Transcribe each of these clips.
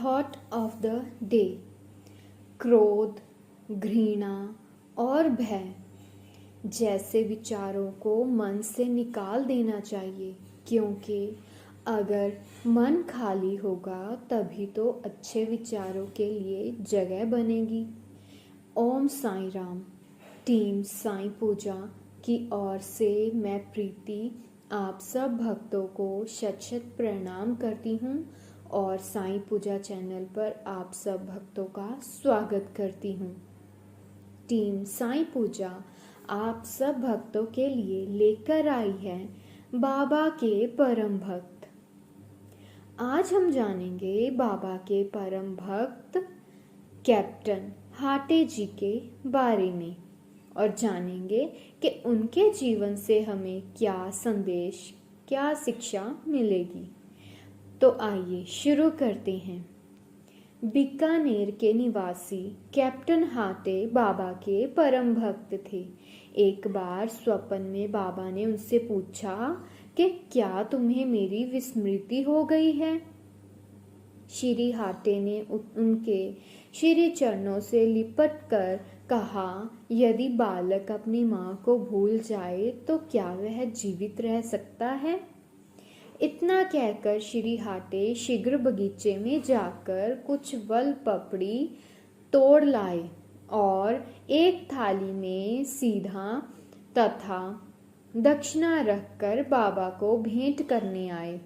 Thought of the day. क्रोध, घृणा और भय जैसे विचारों को मन से निकाल देना चाहिए, क्योंकि अगर मन खाली होगा तभी तो अच्छे विचारों के लिए जगह बनेगी। ओम साईं राम। टीम साईं पूजा की ओर से मैं प्रीति आप सब भक्तों को शत शत प्रणाम करती हूँ और साईं पूजा चैनल पर आप सब भक्तों का स्वागत करती हूँ। टीम साईं पूजा आप सब भक्तों के लिए लेकर आई है बाबा के परम भक्त। आज हम जानेंगे बाबा के परम भक्त कैप्टन हाटे जी के बारे में और जानेंगे कि उनके जीवन से हमें क्या संदेश, क्या शिक्षा मिलेगी। तो आइए शुरू करते हैं। बीकानेर के निवासी कैप्टन हाटे बाबा के परम भक्त थे। एक बार स्वप्न में बाबा ने उनसे पूछा कि क्या तुम्हें मेरी विस्मृति हो गई है। श्री हाटे ने उनके श्री चरणों से लिपट कर कहा, यदि बालक अपनी माँ को भूल जाए तो क्या वह जीवित रह सकता है। इतना कहकर श्री हाटे शीघ्र बगीचे में जाकर कुछ वल पपड़ी तोड़ लाए और एक थाली में सीधा तथा दक्षिणा रखकर बाबा को भेंट करने आए।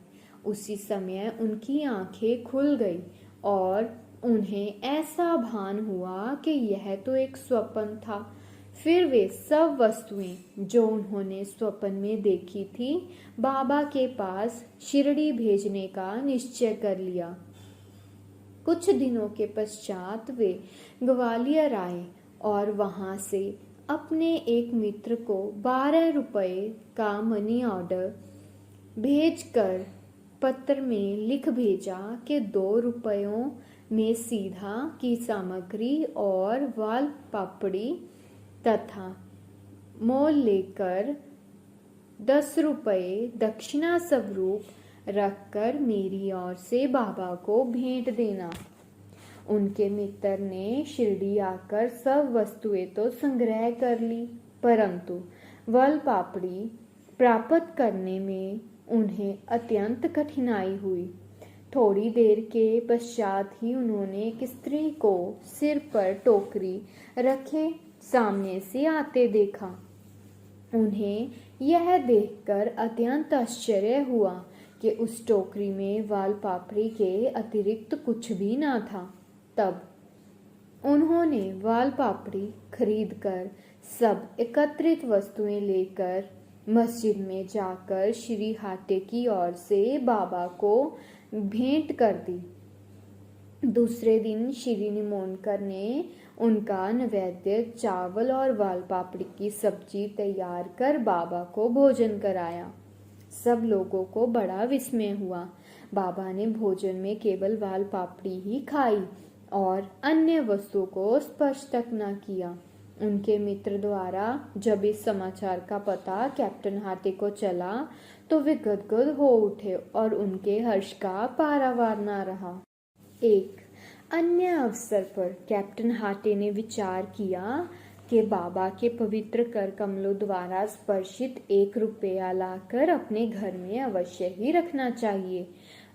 उसी समय उनकी आंखें खुल गई और उन्हें ऐसा भान हुआ कि यह तो एक स्वप्न था। फिर वे सब वस्तुएं जो उन्होंने स्वप्न में देखी थी बाबा के पास शिरडी भेजने का निश्चय कर लिया। कुछ दिनों के पश्चात वे ग्वालियर आए और वहां से अपने एक मित्र को 12 रुपए का मनी ऑर्डर भेजकर पत्र में लिख भेजा कि 2 रुपयों में सीधा की सामग्री और वाल पापड़ी तथा मोल लेकर 10 रुपये दक्षिणा स्वरूप रखकर मेरी ओर से बाबा को भेंट देना। उनके मित्र ने शिरडी आकर सब वस्तुएं तो संग्रह कर ली, परंतु वल पापड़ी प्राप्त करने में उन्हें अत्यंत कठिनाई हुई। थोड़ी देर के पश्चात ही उन्होंने एक स्त्री को सिर पर टोकरी रखे सामने से आते देखा। उन्हें यह देखकर अत्यंत आश्चर्य हुआ कि उस टोकरी में वाल पापड़ी के अतिरिक्त कुछ भी ना था। तब उन्होंने वाल पापड़ी खरीदकर सब एकत्रित वस्तुएं लेकर मस्जिद में जाकर श्री हाटे की ओर से बाबा को भेंट कर दी। दूसरे दिन श्री निमोनकर ने उनका नैवेद्य चावल और वाल पापड़ी की सब्जी तैयार कर बाबा को भोजन कराया। सब लोगों को बड़ा विस्मय हुआ। बाबा ने भोजन में केवल वाल पापड़ी ही खाई और अन्य वस्तु को स्पर्श तक न किया। उनके मित्र द्वारा जब इस समाचार का पता कैप्टन हाटे को चला तो वे गदगद हो उठे और उनके हर्ष का पारावार न रहा। एक अन्य अवसर पर कैप्टन हाटे ने विचार किया कि बाबा के पवित्र कर कमलों द्वारा स्पर्शित 1 रुपया लाकर अपने घर में अवश्य ही रखना चाहिए।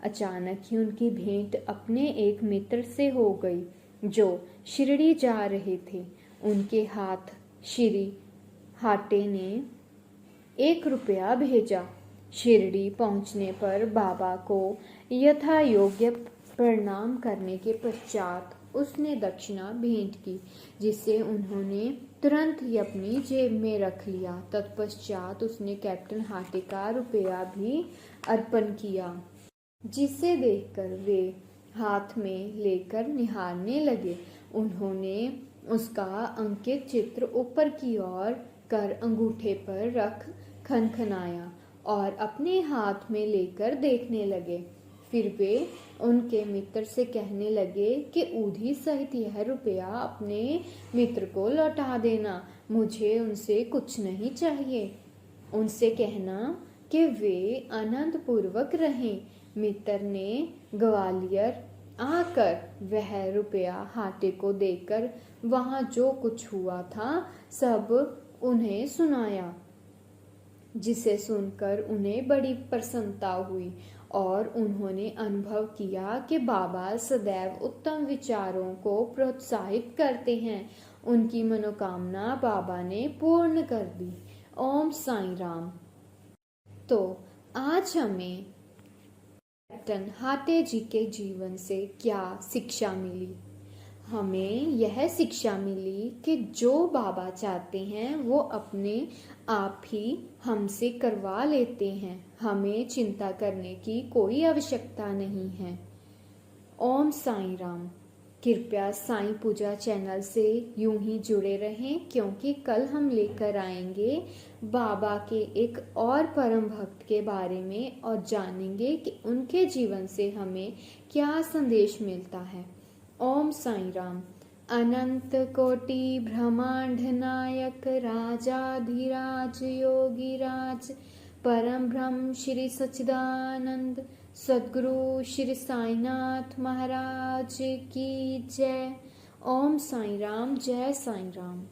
अचानक ही उनकी भेंट अपने एक मित्र से हो गई जो शिरडी जा रहे थे। उनके हाथ श्री हाटे ने 1 रुपया भेजा। शिरडी पहुंचने पर बाबा को यथा योग्य प्रणाम करने के पश्चात उसने दक्षिणा भेंट की, जिसे उन्होंने तुरंत ही अपनी जेब में रख लिया। तत्पश्चात उसने कैप्टन हाटे का रुपया भी अर्पण किया, जिसे देखकर वे हाथ में लेकर निहारने लगे। उन्होंने उसका अंकित चित्र ऊपर की ओर कर अंगूठे पर रख खनखनाया और अपने हाथ में लेकर देखने लगे। फिर वे उनके मित्र से कहने लगे कि उधी सहित यह रुपया अपने मित्र को लौटा देना, मुझे उनसे कुछ नहीं चाहिए। उनसे कहना कि वे आनंद पूर्वक रहें। मित्र ने ग्वालियर आकर वह रुपया हाटे को देकर वहाँ जो कुछ हुआ था सब उन्हें सुनाया, जिसे सुनकर उन्हें बड़ी प्रसन्नता हुई और उन्होंने अनुभव किया कि बाबा सदैव उत्तम विचारों को प्रोत्साहित करते हैं। उनकी मनोकामना बाबा ने पूर्ण कर दी। ओम साईं राम। तो आज हमें कैप्टन हाटे जी के जीवन से क्या शिक्षा मिली? हमें यह शिक्षा मिली कि जो बाबा चाहते हैं वो अपने आप ही हमसे करवा लेते हैं। हमें चिंता करने की कोई आवश्यकता नहीं है। ओम साईं राम। कृपया साईं पूजा चैनल से यूं ही जुड़े रहें, क्योंकि कल हम लेकर आएंगे बाबा के एक और परम भक्त के बारे में और जानेंगे कि उनके जीवन से हमें क्या संदेश मिलता है। ओम साईं राम। अनंत कोटि ब्रह्मांड नायक राजाधिराज योगीराज परम ब्रह्म श्री सच्चिदानंद सद्गुरु श्री साईनाथ महाराज की जय। ओम साईं राम। जय साईं राम।